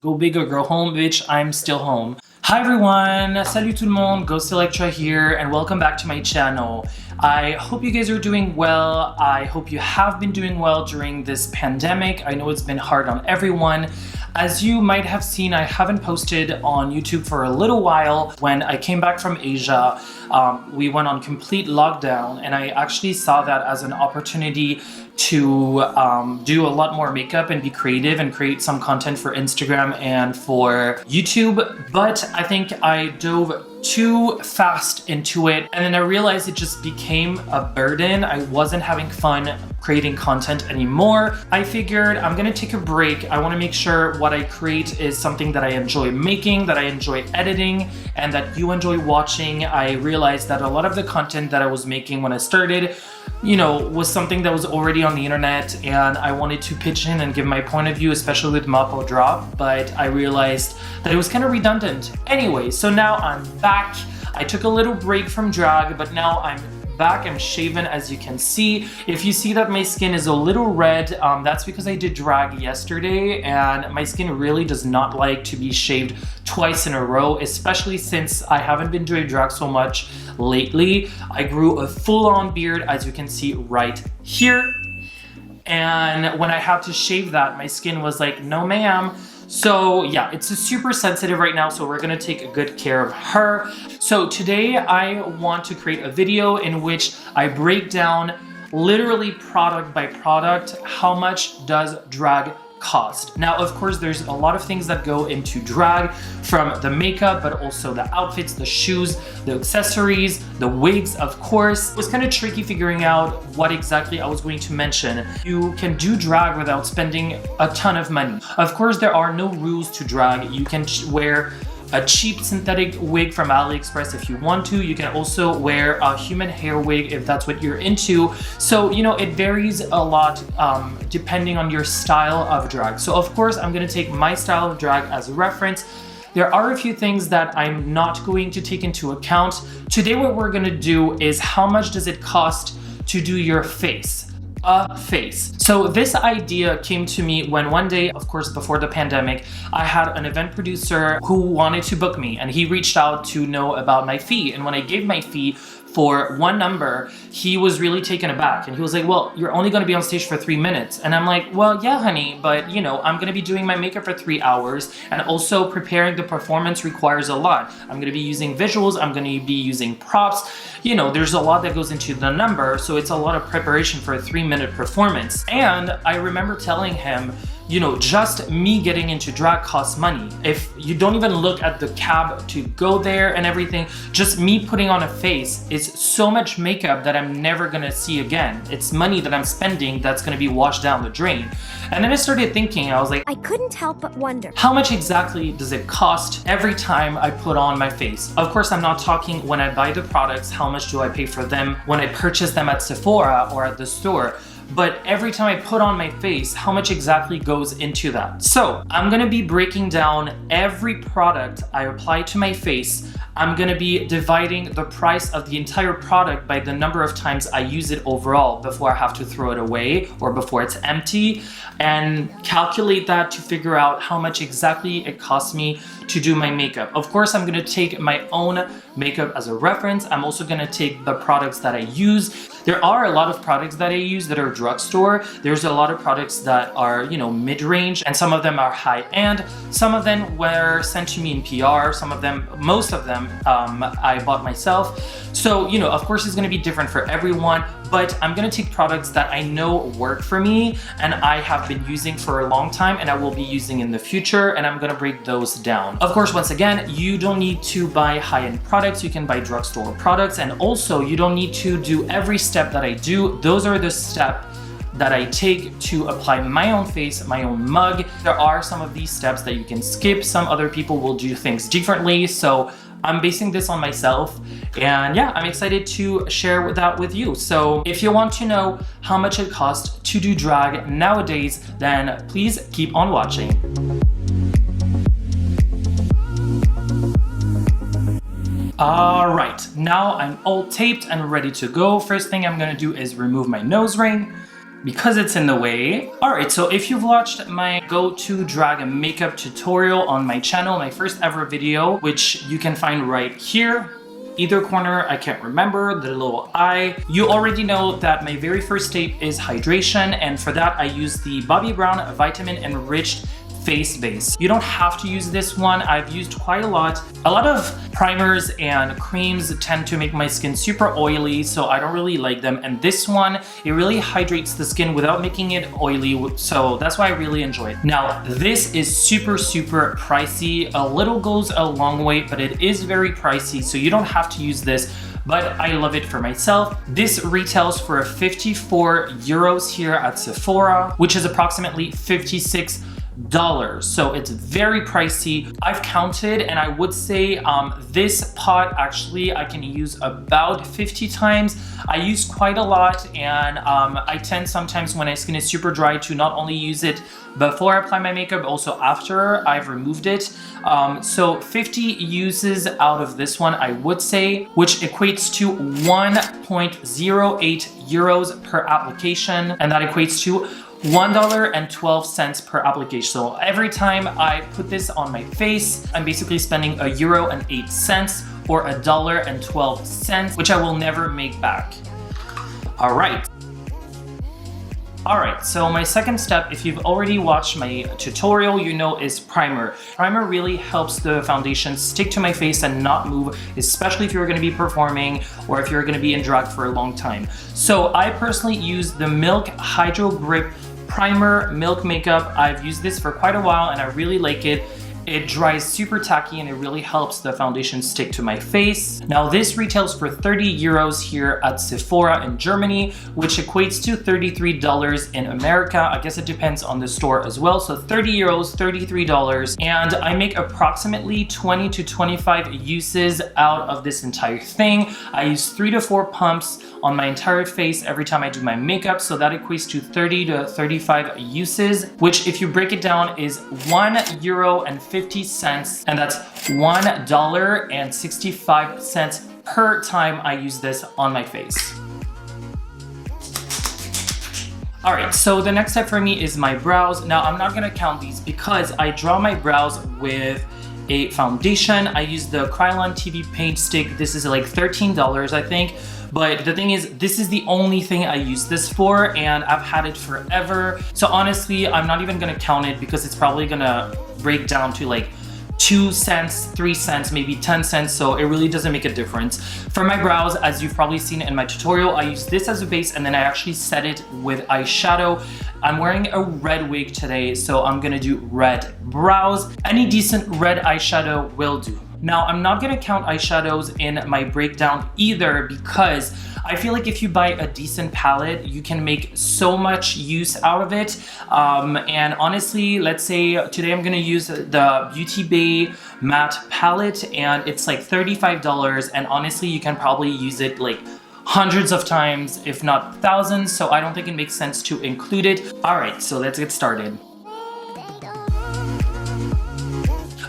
Go big or go home, bitch, I'm still home. Hi everyone, salut tout le monde, Ghost Elektra here, and welcome back to my channel. I hope you guys are doing well. I hope you have been doing well during this pandemic. I know it's been hard on everyone. As you might have seen, I haven't posted on YouTube for a little while. When I came back from Asia, we went on complete lockdown, and I actually saw that as an opportunity to do a lot more makeup and be creative and create some content for Instagram and for YouTube. But I think I dove too fast into it, and then I realized it just became a burden. I wasn't having fun creating content anymore. I figured I'm gonna take a break. I want to make sure what I create is something that I enjoy making, that I enjoy editing, and that you enjoy watching. I realized that a lot of the content that I was making when I started, you know, was something that was already on the internet, and I wanted to pitch in and give my point of view, especially with Mop or Drop, but I realized that it was kind of redundant. Anyway, so now I'm back. I took a little break from drag, but now I'm back. I'm shaven, as you can see. If you see that my skin is a little red, that's because I did drag yesterday, and my skin really does not like to be shaved twice in a row, especially since I haven't been doing drag so much lately. I grew a full-on beard, as you can see right here, and when I had to shave that, my skin was like, no ma'am. So yeah, it's super sensitive right now, so we're gonna take good care of her. So today I want to create a video in which I break down literally product by product, how much does drag cost. Now, of course, there's a lot of things that go into drag, from the makeup, but also the outfits, the shoes, the accessories, the wigs, of course. It was kind of tricky figuring out what exactly I was going to mention. You can do drag without spending a ton of money. Of course, there are no rules to drag. You can wear a cheap synthetic wig from AliExpress if you want to. You can also wear a human hair wig if that's what you're into. So, you know, it varies a lot depending on your style of drag. So of course, I'm gonna take my style of drag as a reference. There are a few things that I'm not going to take into account. Today, what we're gonna do is how much does it cost to do your face? A face. So this idea came to me when one day, of course, before the pandemic, I had an event producer who wanted to book me, and he reached out to know about my fee. And when I gave my fee for one number, he was really taken aback, and he was like, well, you're only going to be on stage for 3 minutes. And I'm like, well, yeah, honey, but you know, I'm going to be doing my makeup for 3 hours, and also preparing the performance requires a lot. I'm going to be using visuals, I'm going to be using props. You know, there's a lot that goes into the number, so it's a lot of preparation for a 3-minute performance. And I remember telling him, you know, just me getting into drag costs money. If you don't even look at the cab to go there and everything, just me putting on a face is so much makeup that I'm never gonna see again. It's money that I'm spending that's gonna be washed down the drain. And then I started thinking, I was like, I couldn't help but wonder, how much exactly does it cost every time I put on my face? Of course, I'm not talking when I buy the products, how much do I pay for them when I purchase them at Sephora or at the store. But every time I put on my face, how much exactly goes into that? So I'm gonna be breaking down every product I apply to my face. I'm gonna be dividing the price of the entire product by the number of times I use it overall before I have to throw it away or before it's empty, and calculate that to figure out how much exactly it costs me to do my makeup. Of course, I'm gonna take my own makeup as a reference. I'm also gonna take the products that I use. There are a lot of products that I use that are drugstore. There's a lot of products that are, you know, mid-range, and some of them are high-end. Some of them were sent to me in PR. Some of them, most of them, I bought myself. So, you know, of course, it's gonna be different for everyone, but I'm gonna take products that I know work for me and I have been using for a long time and I will be using in the future, and I'm gonna break those down. Of course, once again, you don't need to buy high-end products. You can buy drugstore products, and also you don't need to do every step that I do. Those are the steps that I take to apply my own face, my own mug. There are some of these steps that you can skip. Some other people will do things differently, so I'm basing this on myself, and yeah, I'm excited to share that with you. So if you want to know how much it costs to do drag nowadays, then please keep on watching. All right, now I'm all taped and ready to go. First thing I'm gonna do is remove my nose ring. because it's in the way. Alright, so if you've watched my go-to drag makeup tutorial on my channel, my first ever video, which you can find right here, either corner, I can't remember, the little eye. You already know that my very first step is hydration, and for that I use the Bobbi Brown Vitamin Enriched face base. You don't have to use this one. I've used quite a lot. A lot of primers and creams tend to make my skin super oily, so I don't really like them. And this one, it really hydrates the skin without making it oily, so that's why I really enjoy it. Now, this is super pricey. A little goes a long way, but it is very pricey, so you don't have to use this. But I love it for myself. This retails for 54 euros here at Sephora, which is approximately $56. So it's very pricey. I've counted, and I would say this pot actually I can use about 50 times. I use quite a lot, and I tend sometimes when my skin is super dry to not only use it before I apply my makeup, also after I've removed it. So 50 uses out of this one, I would say, which equates to 1.08 euros per application, and that equates to $1.12 per application. So every time I put this on my face, I'm basically spending €1.08 or $1.12, which I will never make back. All right. Alright, so my second step, if you've already watched my tutorial, you know, is primer. Primer really helps the foundation stick to my face and not move, especially if you're going to be performing or if you're going to be in drag for a long time. So I personally use the Milk Hydro Grip Primer Milk Makeup. I've used this for quite a while and I really like it. It dries super tacky and it really helps the foundation stick to my face. Now this retails for 30 euros here at Sephora in Germany, which equates to $33 in America. I guess it depends on the store as well. So 30 euros, $33. And I make approximately 20 to 25 uses out of this entire thing. I use 3 to 4 pumps on my entire face every time I do my makeup, so that equates to 30 to 35 uses, which if you break it down is €1.50, and that's $1.65 per time I use this on my face. All right, so the next step for me is my brows. Now I'm not gonna count these because I draw my brows with a foundation. I use the Kryolan TV paint stick. This is like $13, I think. But the thing is, this is the only thing I use this for, and I've had it forever. So honestly, I'm not even gonna count it because it's probably gonna break down to like 2 cents, 3 cents, maybe 10 cents, so it really doesn't make a difference. For my brows, as you've probably seen in my tutorial, I use this as a base and then I actually set it with eyeshadow. I'm wearing a red wig today, so I'm gonna do red brows. Any decent red eyeshadow will do. Now, I'm not gonna count eyeshadows in my breakdown either because I feel like if you buy a decent palette, you can make so much use out of it. And honestly, let's say today I'm gonna use the BeautyBay matte palette and it's like $35, and honestly, you can probably use it like hundreds of times, if not thousands, so I don't think it makes sense to include it. All right, so let's get started.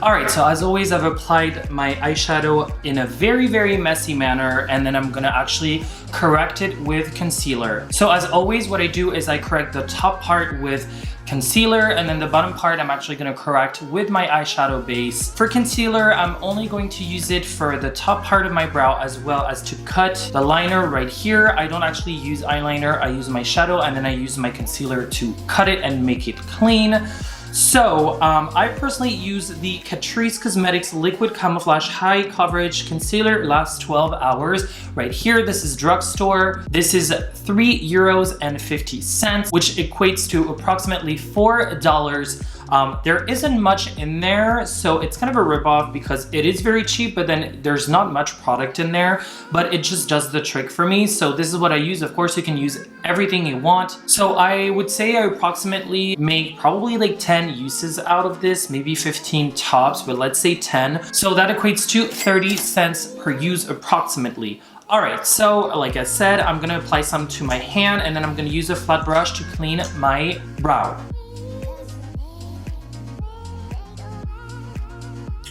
Alright, so as always, I've applied my eyeshadow in a very messy manner, and then I'm gonna actually correct it with concealer. So as always, what I do is I correct the top part with concealer, and then the bottom part I'm actually gonna correct with my eyeshadow base. For concealer, I'm only going to use it for the top part of my brow as well as to cut the liner right here. I don't actually use eyeliner, I use my shadow and then I use my concealer to cut it and make it clean. So I personally use the Catrice Cosmetics Liquid Camouflage High Coverage Concealer, lasts 12 hours. Right here, this is drugstore. This is €3.50, which equates to approximately $4. There isn't much in there, so it's kind of a ripoff because it is very cheap, but then there's not much product in there, but it just does the trick for me. So this is what I use. Of course, you can use everything you want. So I would say I approximately make probably like 10 uses out of this, maybe 15 tops, but let's say 10. So that equates to 30 cents per use approximately. All right, so like I said, I'm gonna apply some to my hand and then I'm gonna use a flat brush to clean my brow.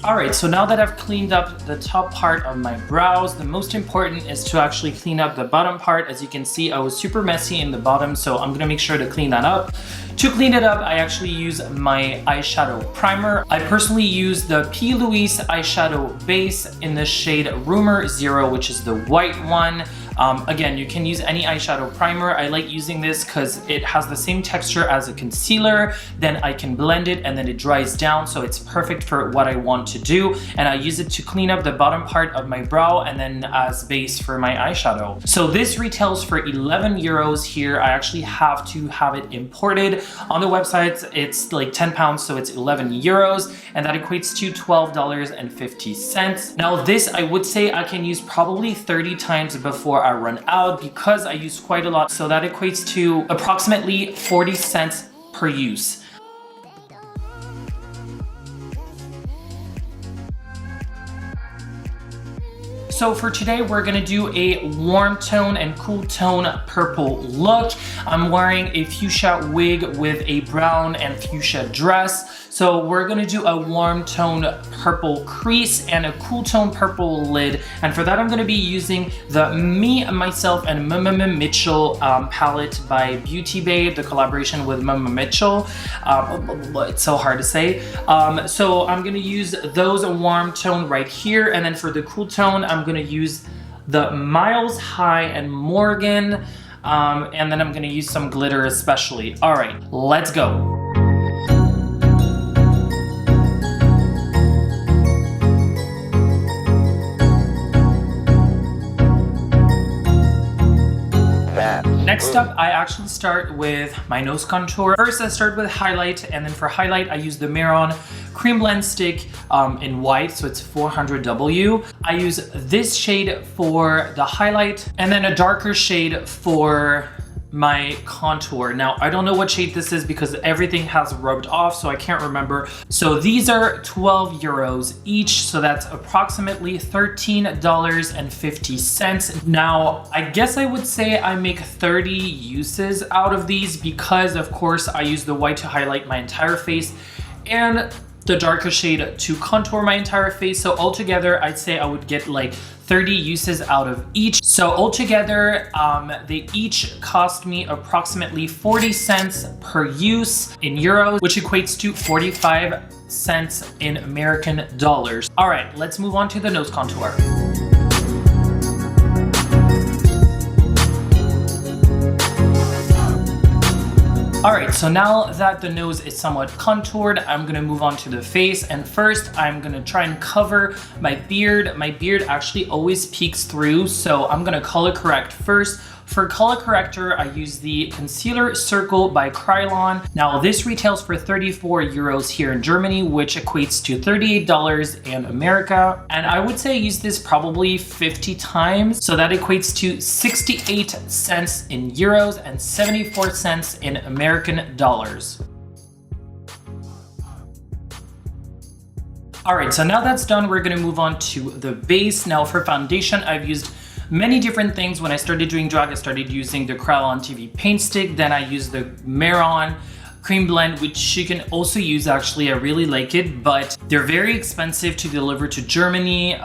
Alright, so now that I've cleaned up the top part of my brows, the most important is to actually clean up the bottom part. As you can see, I was super messy in the bottom, so I'm gonna make sure to clean that up. To clean it up, I actually use my eyeshadow primer. I personally use the P. Louise eyeshadow base in the shade Rumor 0, which is the white one. Again, you can use any eyeshadow primer. I like using this because it has the same texture as a concealer. Then I can blend it and then it dries down, so it's perfect for what I want to do. And I use it to clean up the bottom part of my brow and then as base for my eyeshadow. So this retails for 11 euros here. I actually have to have it imported. On the website, it's like 10 pounds, so it's 11 euros, and that equates to $12.50. Now this, I would say I can use probably 30 times before I run out because I use quite a lot. So that equates to approximately 40 cents per use. So for today, we're gonna do a warm tone and cool tone purple look. I'm wearing a fuchsia wig with a brown and fuchsia dress. So we're gonna do a warm tone purple crease and a cool tone purple lid. And for that, I'm gonna be using the Me, Myself, and Mmmmitchell palette by BeautyBay, the collaboration with Mmmmitchell. It's so hard to say. So I'm gonna use those warm tone right here. And then for the cool tone, I'm gonna use the Miles High and Morgan. And then I'm gonna use some glitter especially. All right, let's go. Next up, I actually start with my nose contour. First, I start with highlight, and then for highlight, I use the Mehron Creamblend stick in white, so it's 400W. I use this shade for the highlight, and then a darker shade for my contour. Now, I don't know what shade this is because everything has rubbed off, so I can't remember. So these are 12 euros each, so that's approximately $13.50. Now, I guess I would say I make 30 uses out of these because, of course, I use the white to highlight my entire face and the darker shade to contour my entire face. So altogether, I'd say I would get like 30 uses out of each. So altogether, they each cost me approximately 40 cents per use in euros, which equates to 45 cents in American dollars. All right, let's move on to the nose contour. All right, so now that the nose is somewhat contoured, I'm gonna move on to the face. And first, I'm gonna try and cover my beard. My beard actually always peeks through, so I'm gonna color correct first. For color corrector, I use the Concealer Circle by Kryolan. Now this retails for 34 euros here in Germany, which equates to $38 in America. And I would say I use this probably 50 times. So that equates to 68 cents in euros and 74 cents in American dollars. All right, so now that's done, we're gonna move on to the base. Now for foundation, I've used many different things. When I started doing drag, I started using the Kryolan TV paint stick. Then I used the Mehron Creamblend, which you can also use actually. I really like it, but they're very expensive to deliver to Germany.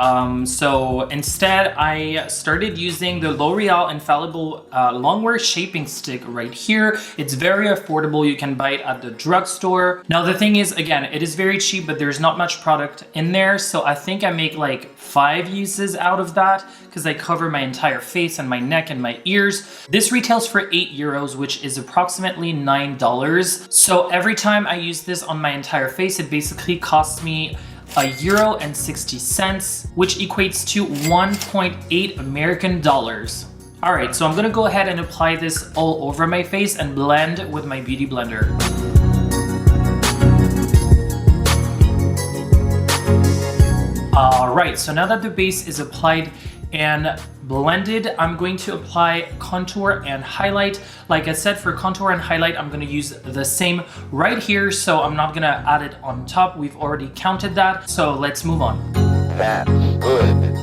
So instead I started using the L'Oreal Infallible Longwear Shaping Stick right here. It's very affordable. You can buy it at the drugstore. Now the thing is, again, it is very cheap, but there's not much product in there. So I think I make like 5 uses out of that because I cover my entire face and my neck and my ears. This retails for 8 euros, which is approximately $9. So every time I use this on my entire face, it basically costs me €1.60, which equates to 1.8 American dollars. All right, so I'm gonna go ahead and apply this all over my face and blend with my beauty blender. All right, so now that the base is applied and blended, I'm going to apply contour and highlight. Like I said, for contour and highlight, I'm gonna use the same right here, so I'm not gonna add it on top. We've already counted that, so let's move on. That's good.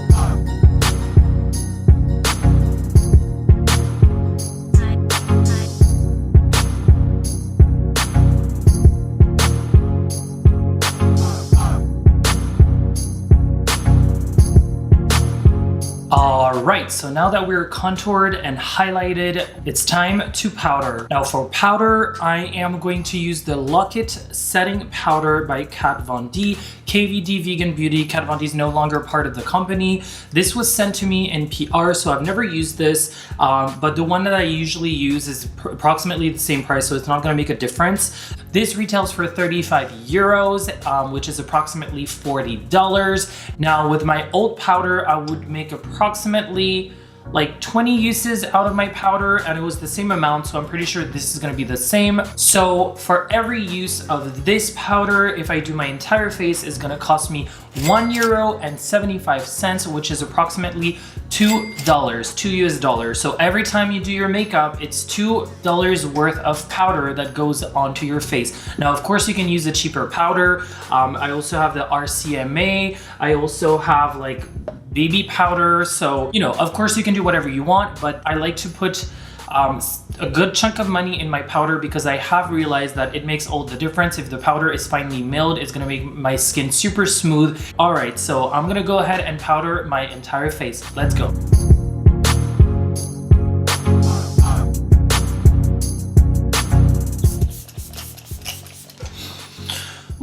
Alright, so now that we're contoured and highlighted, it's time to powder. Now for powder, I am going to use the Lock It Setting Powder by Kat Von D. KVD Vegan Beauty. Kat Von D is no longer part of the company. This was sent to me in PR, so I've never used this, but the one that I usually use is approximately the same price, so it's not going to make a difference. This retails for 35 euros, which is approximately $40. Now with my old powder, I would make approximately like 20 uses out of my powder, and it was the same amount, so I'm pretty sure this is going to be the same. So for every use of this powder, if I do my entire face, is going to cost me €1.75, which is approximately $2, $2 US. So every time you do your makeup, it's $2 worth of powder that goes onto your face. Now, of course, you can use a cheaper powder. I also have the RCMA. I also have like baby powder. So, you know, of course you can do whatever you want, but I like to put a good chunk of money in my powder because I have realized that it makes all the difference. If the powder is finely milled, it's gonna make my skin super smooth. All right, so I'm gonna go ahead and powder my entire face. Let's go.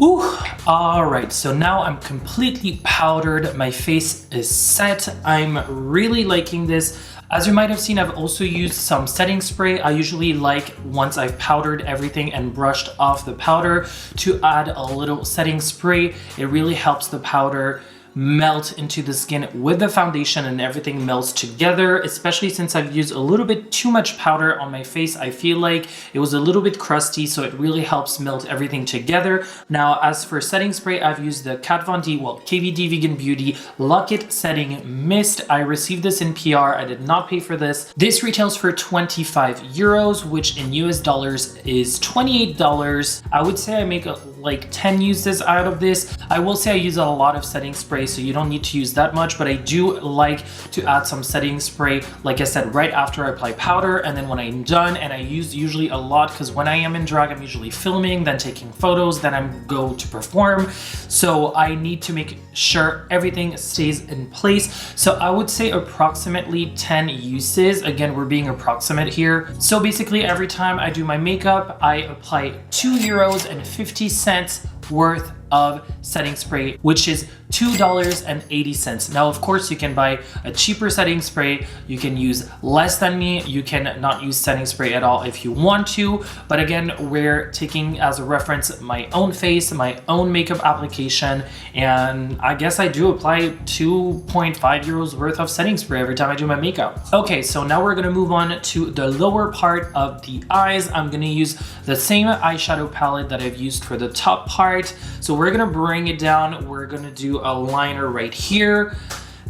Ooh, all right, so now I'm completely powdered. My face is set. I'm really liking this. As you might have seen, I've also used some setting spray. I usually like, once I've powdered everything and brushed off the powder, to add a little setting spray. It really helps the powder melt into the skin with the foundation and everything melts together, especially since I've used a little bit too much powder on my face. I feel like it was a little bit crusty, so it really helps melt everything together. Now, as for setting spray, I've used the Kat Von D, well, KVD Vegan Beauty Lock It Setting Mist. I received this in PR. I did not pay for this. This retails for 25 euros, which in US dollars is $28. I would say I make like 10 uses out of this. I will say I use a lot of setting spray, so you don't need to use that much, but I do like to add some setting spray, like I said, right after I apply powder, and then when I'm done. And I use usually a lot because when I am in drag, I'm usually filming, then taking photos, then I'm go to perform. So I need to make sure everything stays in place. So I would say approximately 10 uses. Again, we're being approximate here. So basically every time I do my makeup, I apply €2.50 worth of setting spray, which is $2.80. Now, of course, you can buy a cheaper setting spray. You can use less than me. You can not use setting spray at all if you want to. But again, we're taking as a reference my own face, my own makeup application. And I guess I do apply 2.5 euros worth of setting spray every time I do my makeup. Okay, so now we're gonna move on to the lower part of the eyes. I'm gonna use the same eyeshadow palette that I've used for the top part. So we're gonna bring it down. We're gonna do a liner right here.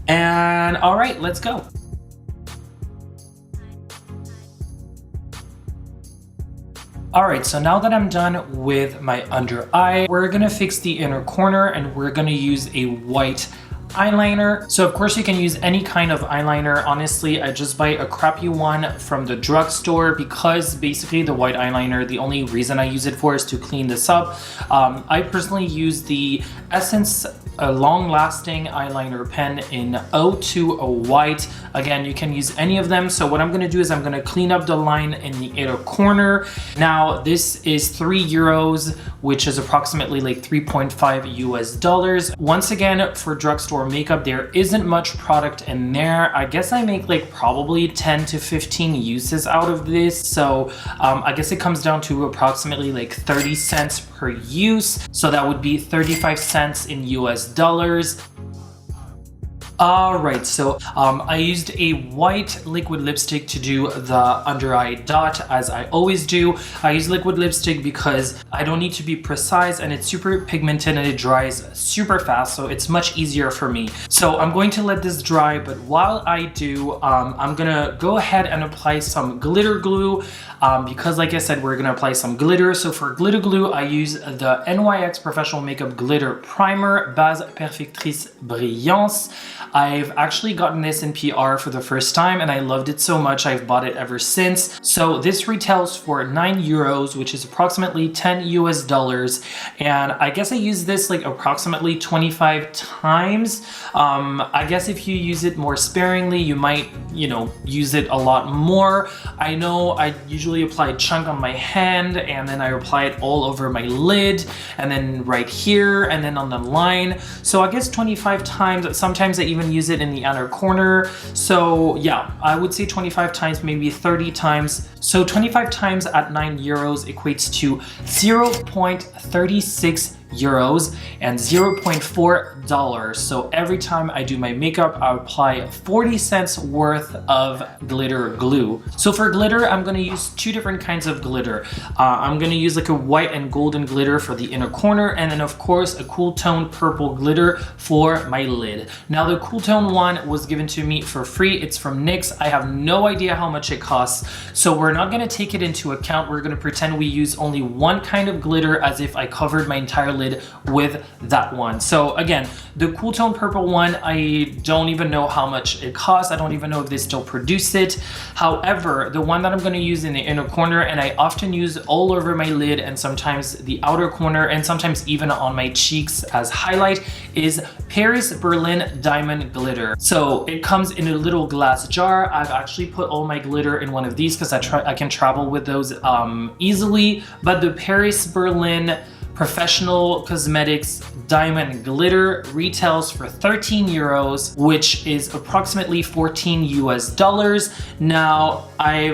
And all right, let's go. All right, so now that I'm done with my under eye, we're gonna fix the inner corner and we're gonna use a white eyeliner. So of course you can use any kind of eyeliner. Honestly, I just buy a crappy one from the drugstore because basically the white eyeliner, the only reason I use it for is to clean this up. I personally use the Essence long-lasting eyeliner pen in 02 White. Again, you can use any of them. So what I'm gonna do is I'm gonna clean up the line in the inner corner. Now this is 3 euros, which is approximately like 3.5 US dollars. Once again, for drugstore makeup, there isn't much product in there. I guess I make like probably 10 to 15 uses out of this. So I guess it comes down to approximately like 30 cents per use. So that would be 35 cents in US dollars. Alright, so I used a white liquid lipstick to do the under eye dot, as I always do. I use liquid lipstick because I don't need to be precise and it's super pigmented and it dries super fast, so it's much easier for me. So I'm going to let this dry, but while I do, I'm gonna go ahead and apply some glitter glue because like I said, we're gonna apply some glitter. So for glitter glue, I use the NYX Professional Makeup Glitter Primer Base Perfectrice Brillance. I've actually gotten this in PR for the first time and I loved it so much I've bought it ever since. So this retails for 9 euros, which is approximately 10 US dollars. And I guess I use this like approximately 25 times. I guess if you use it more sparingly, you might, you know, use it a lot more. I know I usually apply a chunk on my hand and then I apply it all over my lid and then right here and then on the line. So I guess 25 times. Sometimes I even use it in the outer corner. So yeah, I would say 25 times, maybe 30 times. So 25 times at 9 euros equates to 0.36 euros and $0.4. So every time I do my makeup, I apply 40 cents worth of glitter glue. So for glitter, I'm going to use two different kinds of glitter. I'm going to use like a white and golden glitter for the inner corner, and then of course a cool tone purple glitter for my lid. Now the cool tone one was given to me for free. It's from NYX. I have no idea how much it costs, so we're not going to take it into account. We're going to pretend we use only one kind of glitter as if I covered my entire lid with that one. So again, the cool tone purple one, I don't even know how much it costs. I don't even know if they still produce it. However, the one that I'm going to use in the inner corner, and I often use all over my lid and sometimes the outer corner and sometimes even on my cheeks as highlight, is Paris Berlin Diamond Glitter. So it comes in a little glass jar. I've actually put all my glitter in one of these because I can travel with those easily. But the Paris Berlin Professional Cosmetics Diamond Glitter retails for 13 euros, which is approximately 14 US dollars. Now, I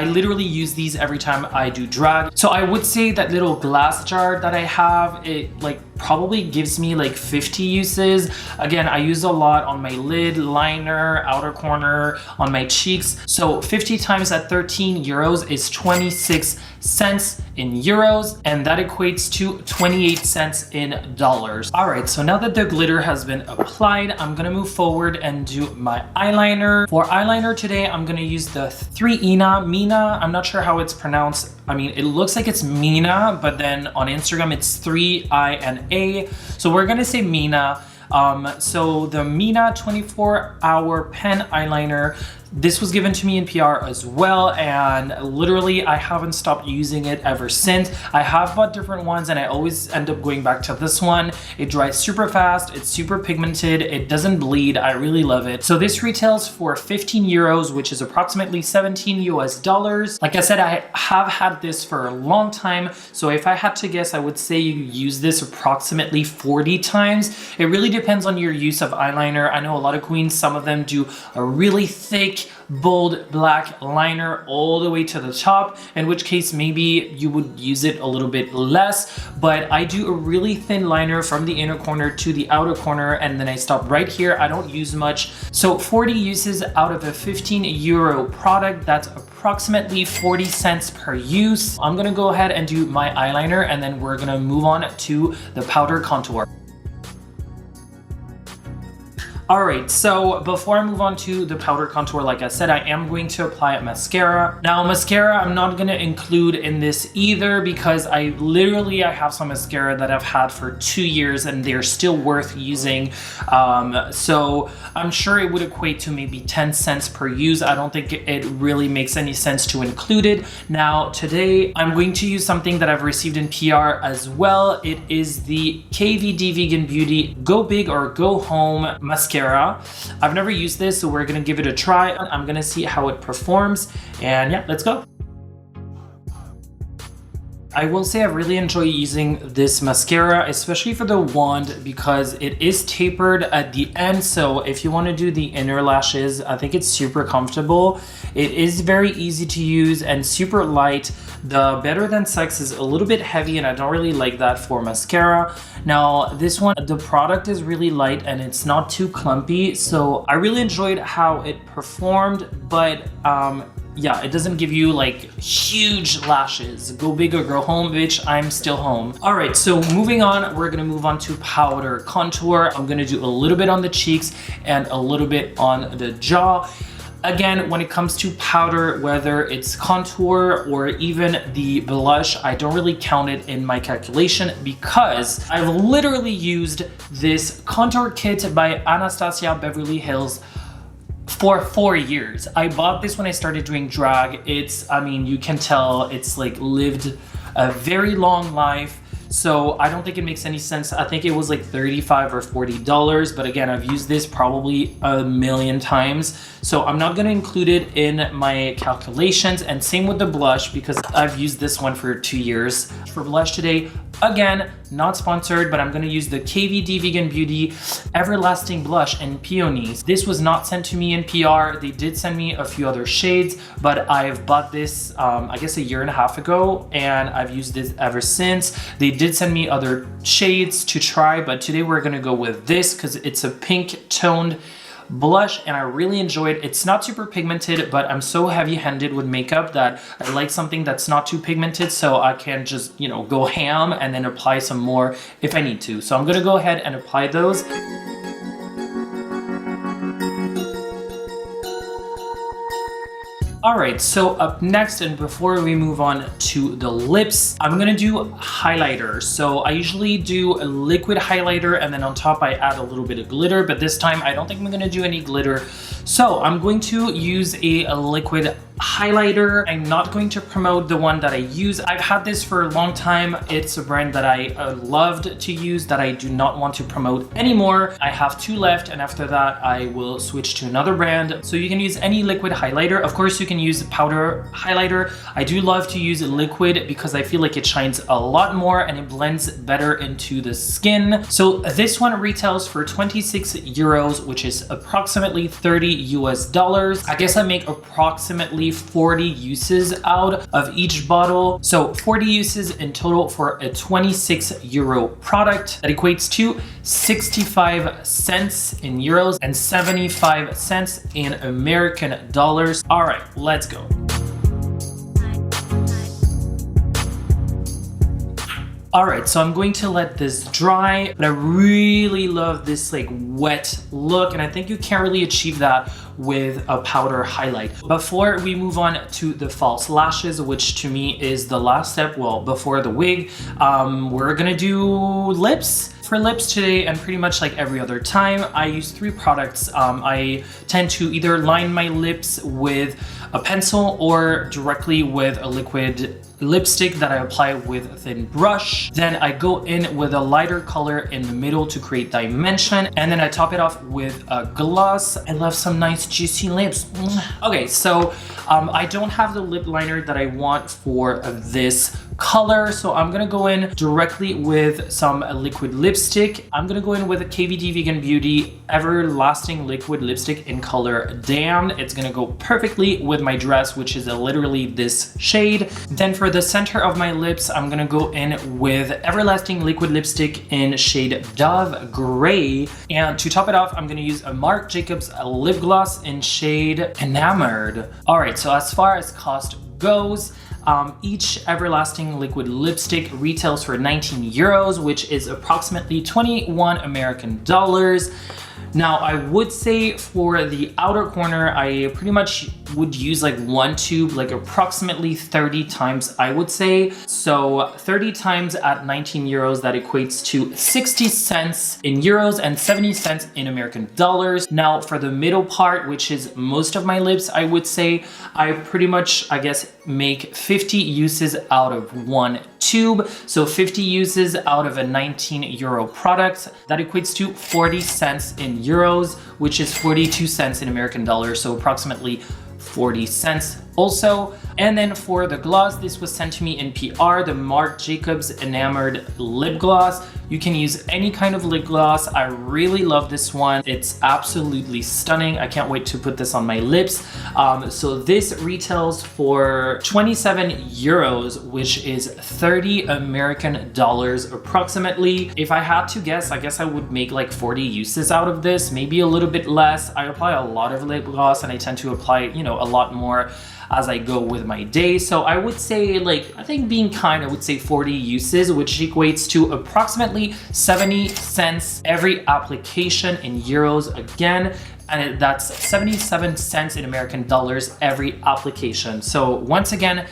literally use these every time I do drag. So I would say that little glass jar that I have, it like probably gives me like 50 uses. Again, I use a lot on my lid, liner, outer corner, on my cheeks. So 50 times at 13 euros is 26 cents in euros, and that equates to 28 cents in dollars. All right, so now that the glitter has been applied, I'm gonna move forward and do my eyeliner. For eyeliner today, I'm gonna use the Mina. I'm not sure how it's pronounced. I mean, it looks like it's Mina, but then on Instagram, it's 3INA. So we're gonna say Mina. So the Mina 24-hour pen eyeliner, this was given to me in PR as well, and literally I haven't stopped using it ever since. I have bought different ones and I always end up going back to this one. It dries super fast, it's super pigmented, it doesn't bleed, I really love it. So this retails for 15 euros, which is approximately 17 US dollars. Like I said, I have had this for a long time, so if I had to guess, I would say you use this approximately 40 times. It really depends on your use of eyeliner. I know a lot of queens, some of them do a really thick, bold black liner all the way to the top, in which case maybe you would use it a little bit less, but I do a really thin liner from the inner corner to the outer corner, and then I stop right here. I don't use much. So 40 uses out of a 15 euro product, that's approximately 40 cents per use. I'm gonna go ahead and do my eyeliner, and then we're gonna move on to the powder contour. All right, so before I move on to the powder contour, like I said, I am going to apply a mascara. Now, mascara, I'm not gonna include in this either because I have some mascara that I've had for 2 years and they're still worth using. So I'm sure it would equate to maybe 10 cents per use. I don't think it really makes any sense to include it. Now, today, I'm going to use something that I've received in PR as well. It is the KVD Vegan Beauty Go Big or Go Home Mascara. I've never used this, so we're gonna give it a try. I'm gonna see how it performs, and yeah, let's go. I will say I really enjoy using this mascara, especially for the wand, because it is tapered at the end. So if you want to do the inner lashes, I think it's super comfortable. It is very easy to use and super light. The Better Than Sex is a little bit heavy and I don't really like that for mascara. Now this one, the product is really light and it's not too clumpy. So I really enjoyed how it performed, but yeah, it doesn't give you like huge lashes. Go big or go home, bitch, I'm still home. All right, so moving on, we're gonna move on to powder contour. I'm gonna do a little bit on the cheeks and a little bit on the jaw. Again, when it comes to powder, whether it's contour or even the blush, I don't really count it in my calculation because I've literally used this contour kit by Anastasia Beverly Hills for 4 years. I bought this when I started doing drag. I mean, you can tell it's like lived a very long life. So I don't think it makes any sense. I think it was like $35 or $40, but again, I've used this probably a million times. So I'm not gonna include it in my calculations, and same with the blush because I've used this one for 2 years. For blush today, again, not sponsored, but I'm gonna use the KVD Vegan Beauty Everlasting Blush in Peonies. This was not sent to me in PR. They did send me a few other shades, but I've bought this, I guess a year and a half ago, and I've used this ever since. They did send me other shades to try, but today we're gonna go with this because it's a pink toned blush and I really enjoy it. It's not super pigmented, but I'm so heavy-handed with makeup that I like something that's not too pigmented, so I can just, you know, go ham and then apply some more if I need to. So I'm gonna go ahead and apply those. All right, so up next, and before we move on to the lips, I'm gonna do highlighter. So I usually do a liquid highlighter and then on top I add a little bit of glitter, but this time I don't think I'm gonna do any glitter. So I'm going to use a liquid highlighter. I'm not going to promote the one that I use. I've had this for a long time. It's a brand that I loved to use that I do not want to promote anymore. I have 2 left, and after that I will switch to another brand. So you can use any liquid highlighter. Of course, you can use powder highlighter. I do love to use liquid because I feel like it shines a lot more and it blends better into the skin. So this one retails for 26 euros, which is approximately $30 US. I guess I make approximately 40 uses out of each bottle. So 40 uses in total for a 26 euro product. That equates to 65 cents in euros and 75 cents in American dollars. All right, let's go. All right, so I'm going to let this dry, but I really love this like wet look, and I think you can't really achieve that with a powder highlight. Before we move on to the false lashes, which to me is the last step, well, before the wig, we're gonna do lips. For lips today, and pretty much like every other time, I use 3 products. I tend to either line my lips with a pencil or directly with a liquid lipstick that I apply with a thin brush. Then I go in with a lighter color in the middle to create dimension, and then I top it off with a gloss. I love some nice juicy lips. Okay, so I don't have the lip liner that I want for this color, so I'm gonna go in directly with some liquid lipstick. I'm gonna go in with a KVD Vegan Beauty Everlasting Liquid Lipstick in color Damned. It's gonna go perfectly with my dress, which is literally this shade. Then for the center of my lips, I'm gonna go in with Everlasting Liquid Lipstick in shade Dove Gray. And to top it off, I'm gonna use a Marc Jacobs lip gloss in shade Enamored. All right, so as far as cost goes, each Everlasting Liquid Lipstick retails for 19 euros, which is approximately 21 American dollars. Now, I would say for the outer corner, I pretty much would use like 1 tube, like approximately 30 times, I would say. So 30 times at 19 euros, that equates to 60 cents in euros and 70 cents in American dollars. Now, for the middle part, which is most of my lips, I would say, I pretty much, I guess, make 50 uses out of 1 tube. So 50 uses out of a 19 euro product. That equates to 40 cents in euros, which is 42 cents in American dollars. So approximately 40 cents also. And then for the gloss, this was sent to me in PR, the Marc Jacobs Enamored Lip Gloss. You can use any kind of lip gloss. I really love this one. It's absolutely stunning. I can't wait to put this on my lips. So this retails for 27 euros, which is 30 American dollars approximately. If I had to guess, I guess I would make like 40 uses out of this, maybe a little bit less. I apply a lot of lip gloss and I tend to apply, you know, a lot more as I go with my day. So I would say, like, I think being kind, I would say 40 uses, which equates to approximately 70 cents every application in euros again. And that's 77 cents in American dollars every application. So once again,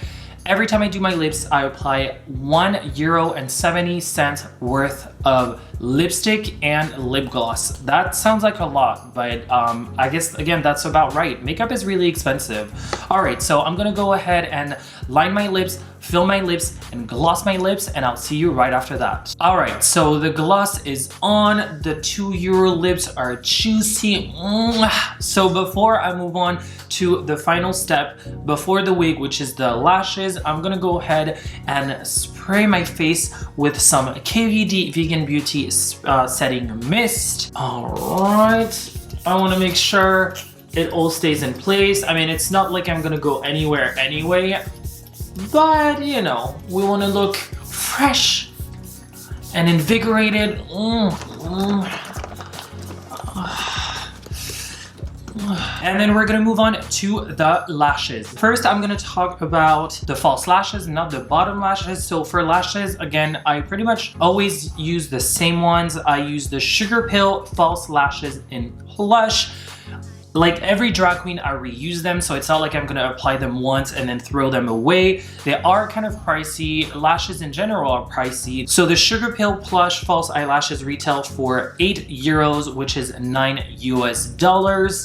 every time I do my lips, I apply €1.70 worth of lipstick and lip gloss. That sounds like a lot, but I guess, again, that's about right. Makeup is really expensive. All right, so I'm gonna go ahead and line my lips, fill my lips, and gloss my lips, and I'll see you right after that. All right, so the gloss is on. The €2 lips are juicy. So before I move on to the final step, before the wig, which is the lashes, I'm gonna go ahead and spray my face with some KVD Vegan Beauty setting mist. All right, I wanna make sure it all stays in place. I mean, it's not like I'm gonna go anywhere anyway, but you know, we want to look fresh and invigorated. And then we're gonna move on to the lashes. First, I'm gonna talk about the false lashes, not the bottom lashes. So for lashes, again, I pretty much always use the same ones. I use the Sugar Pill False Lashes in Plush. Like every drag queen, I reuse them, so it's not like I'm gonna apply them once and then throw them away. They are kind of pricey. Lashes in general are pricey. So the Sugar Pill Plush False Eyelashes retail for €8, which is $9 US.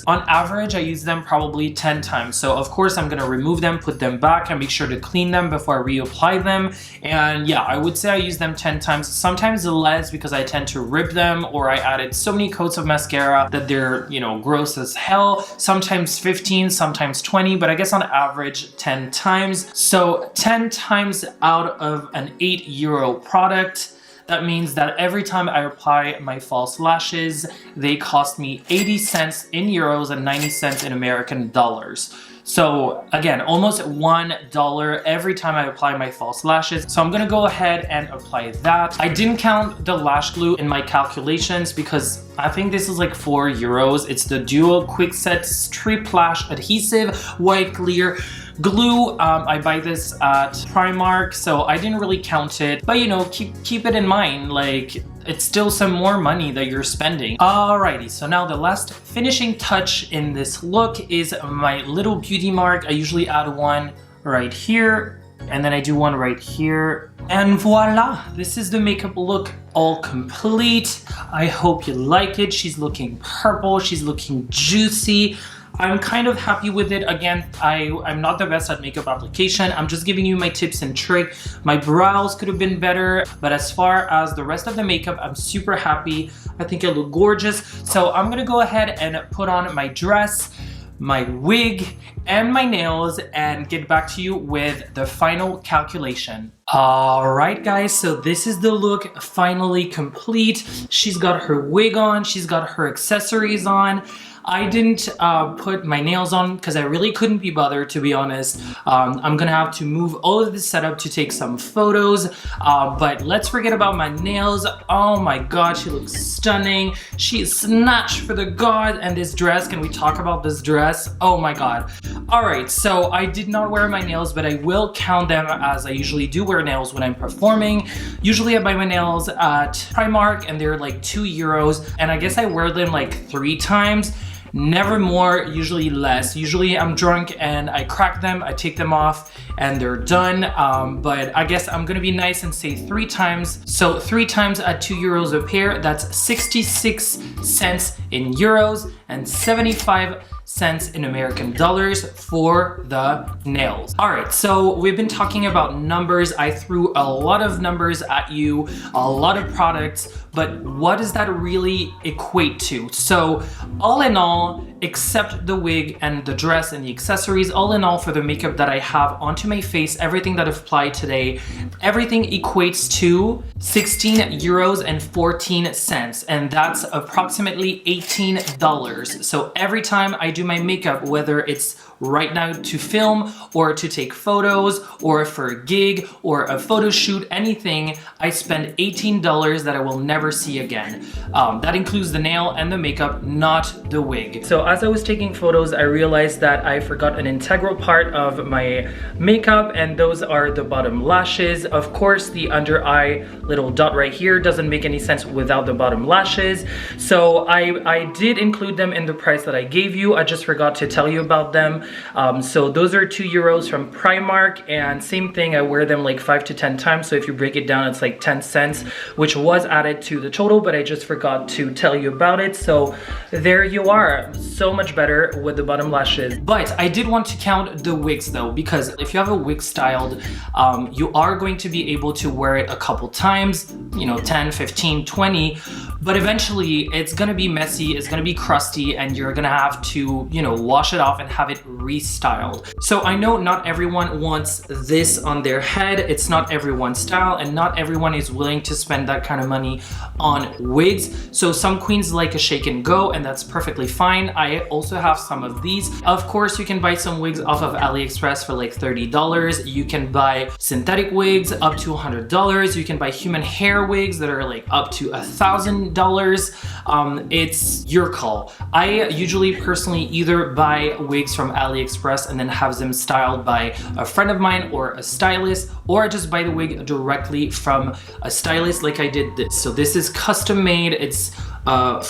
On average, I use them probably 10 times. So of course, I'm gonna remove them, put them back, and make sure to clean them before I reapply them. And yeah, I would say I use them 10 times, sometimes less because I tend to rip them, or I added so many coats of mascara that they're, you know, gross as hell. Sometimes 15, sometimes 20, but I guess on average 10 times. So 10 times out of an €8 product, that means that every time I apply my false lashes, they cost me 80 cents in euros and 90 cents in American dollars. So again, almost $1 every time I apply my false lashes. So I'm gonna go ahead and apply that. I didn't count the lash glue in my calculations because I think this is like €4. It's the Duo Quickset Strip Lash Adhesive White Clear glue. I buy this at Primark, so I didn't really count it, but you know, keep it in mind, like it's still some more money that you're spending. Alrighty, so now the last finishing touch in this look is my little beauty mark. I usually add one right here, and then I do one right here, and voila, this is the makeup look all complete. I hope you like it. She's looking purple, she's looking juicy. I'm kind of happy with it. Again, I'm not the best at makeup application. I'm just giving you my tips and tricks. My brows could have been better, but as far as the rest of the makeup, I'm super happy. I think I look gorgeous. So I'm gonna go ahead and put on my dress, my wig, and my nails and get back to you with the final calculation. All right, guys, so this is the look finally complete. She's got her wig on, she's got her accessories on. I didn't put my nails on because I really couldn't be bothered, to be honest. I'm gonna have to move all of this setup to take some photos, but let's forget about my nails. Oh my God, she looks stunning. She is snatched for the god. And this dress, can we talk about this dress? Oh my God. All right, so I did not wear my nails, but I will count them as I usually do wear nails when I'm performing. Usually I buy my nails at Primark and they're like €2, and I guess I wear them like 3 times. Never more, usually less. Usually I'm drunk and I crack them, I take them off and they're done. But I guess I'm gonna be nice and say 3 times. So 3 times at €2 a pair, that's 66 cents in euros and 75 cents in American dollars for the nails. All right, so we've been talking about numbers. I threw a lot of numbers at you, a lot of products, but what does that really equate to? So all in all, except the wig and the dress and the accessories, all in all for the makeup that I have onto my face, everything that I've applied today, everything equates to €16.14, and that's approximately $18. So every time I do my makeup, whether it's right now to film or to take photos or for a gig or a photo shoot, anything, I spend $18 that I will never see again. That includes the nail and the makeup, not the wig. So as I was taking photos, I realized that I forgot an integral part of my makeup, and those are the bottom lashes. Of course, the under eye little dot right here doesn't make any sense without the bottom lashes. So I did include them in the price that I gave you. I just forgot to tell you about them. So those are €2 from Primark, and same thing, I wear them like 5 to 10 times. So if you break it down, it's like 10 cents, which was added to the total, but I just forgot to tell you about it. So there you are, so much better with the bottom lashes. But I did want to count the wigs though, because if you have a wig styled, you are going to be able to wear it a couple times, you know, 10, 15, 20, but eventually it's gonna be messy, it's gonna be crusty, and you're gonna have to, you know, wash it off and have it restyled. So I know not everyone wants this on their head, it's not everyone's style, and not everyone is willing to spend that kind of money on wigs. So some queens like a shake and go, and that's perfectly fine. I also have some of these. Of course, you can buy some wigs off of AliExpress for like $30. You can buy synthetic wigs up to $100. You can buy human hair wigs that are like up to $1,000. It's your call. I usually personally either buy wigs from AliExpress and then have them styled by a friend of mine or a stylist, or I just buy the wig directly from a stylist like I did this. So this is custom made. It's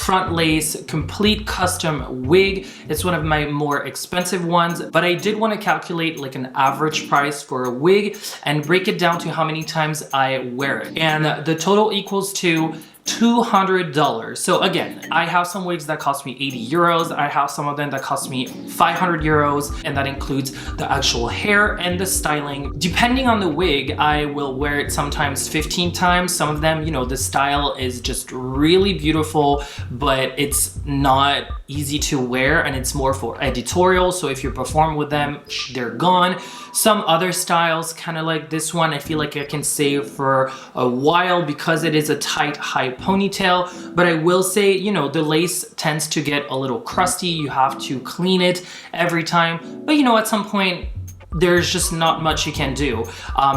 front lace, complete custom wig. It's one of my more expensive ones, but I did want to calculate like an average price for a wig and break it down to how many times I wear it. And the total equals to $200. So again, I have some wigs that cost me €80. I have some of them that cost me €500, and that includes the actual hair and the styling. Depending on the wig, I will wear it sometimes 15 times. Some of them, you know, the style is just really beautiful, but it's not easy to wear, and it's more for editorial. So if you perform with them, they're gone. Some other styles, kind of like this one, I feel like I can save for a while because it is a tight, high ponytail. But I will say, you know, the lace tends to get a little crusty. You have to clean it every time. But you know, at some point, there's just not much you can do.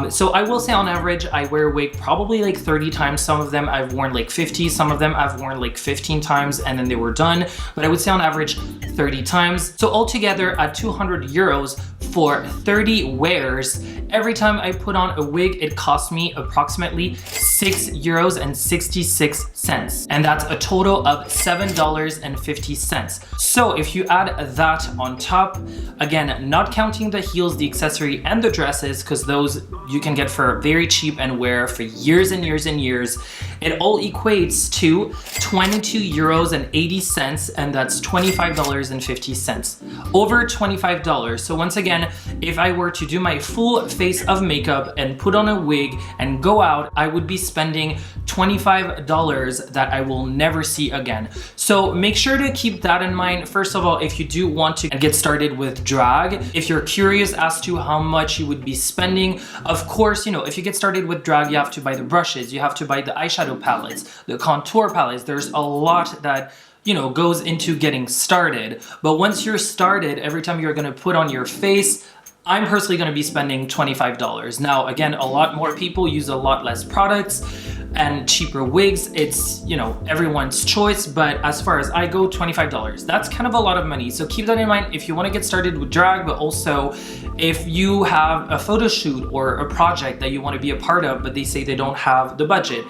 So I will say on average, I wear a wig probably like 30 times. Some of them I've worn like 50, some of them I've worn like 15 times and then they were done. But I would say on average 30 times. So altogether at €200 for 30 wears, every time I put on a wig, it cost me approximately €6.66. And that's a total of $7.50. So if you add that on top, again, not counting the heels, the accessory, and the dresses, because those you can get for very cheap and wear for years and years and years, it all equates to €22.80, and that's $25.50. Over $25. So once again, if I were to do my full face of makeup and put on a wig and go out, I would be spending $25 that I will never see again. So make sure to keep that in mind. First of all, if you do want to get started with drag, if you're curious as to how much you would be spending, of course, you know, if you get started with drag, you have to buy the brushes, you have to buy the eyeshadow palettes, the contour palettes. There's a lot that, you know, goes into getting started. But once you're started, every time you're gonna put on your face, I'm personally gonna be spending $25. Now, again, a lot more people use a lot less products and cheaper wigs. It's, you know, everyone's choice, but as far as I go, $25. That's kind of a lot of money. So keep that in mind if you wanna get started with drag, but also if you have a photo shoot or a project that you wanna be a part of, but they say they don't have the budget.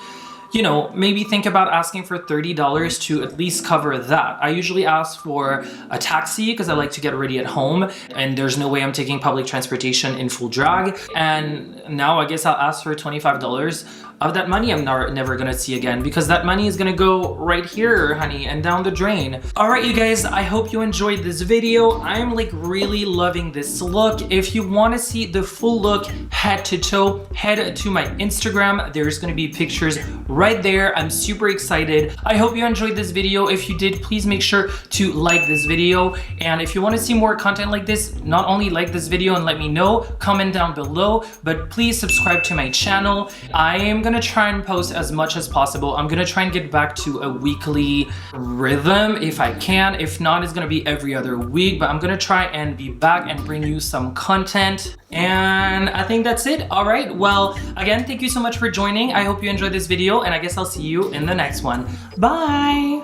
You know, maybe think about asking for $30 to at least cover that. I usually ask for a taxi because I like to get ready at home, and there's no way I'm taking public transportation in full drag. And now I guess I'll ask for $25 of that money I'm never gonna see again, because that money is gonna go right here, honey, and down the drain. All right, you guys, I hope you enjoyed this video. I'm like really loving this look. If you wanna see the full look head to toe, head to my Instagram. There's gonna be pictures right there. I'm super excited. I hope you enjoyed this video. If you did, please make sure to like this video. And if you wanna see more content like this, not only like this video and let me know, comment down below, but please subscribe to my channel. I am gonna try and post as much as possible. I'm gonna try and get back to a weekly rhythm if I can. If not, it's gonna be every other week, but I'm gonna try and be back and bring you some content. And I think that's it. All right, well, again, thank you so much for joining. I hope you enjoyed this video, and I guess I'll see you in the next one. Bye.